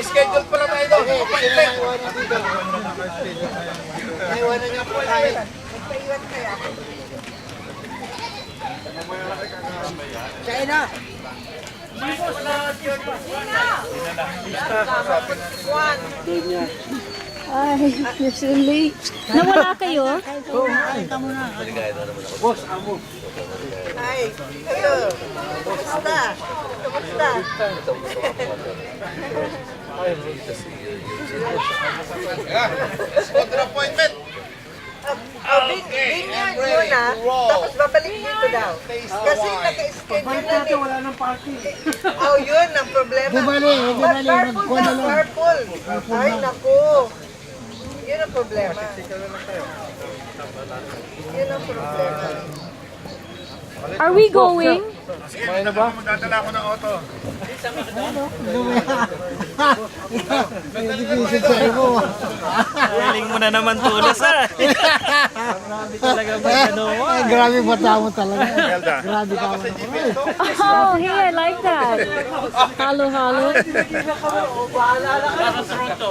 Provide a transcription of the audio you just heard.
Schedule pala tayo doon. Naiwanan niyo po tayo. Magpaiwan kaya. China! Ay, you're so late. Nawala kayo? Boss, amo. Ay, kayo. Kumusta? Kumusta? Order appointment! Vineyard muna, tapos babalik dito daw. Kasi naka-schedule na ni... Wala nang party. Oh, yun ang problema. But carpool na, carpool. Ay, naku. Yun ang problema. Yun ang problema. Are we going? Kumain na ba? Magdadala ko ng auto. Galing mo na naman tulas ah. Grabe talaga ba ano? Grabe bata mo talaga. Grabe ka mo. Oh, hey, I like that. Halo, halo. Para sa Toronto.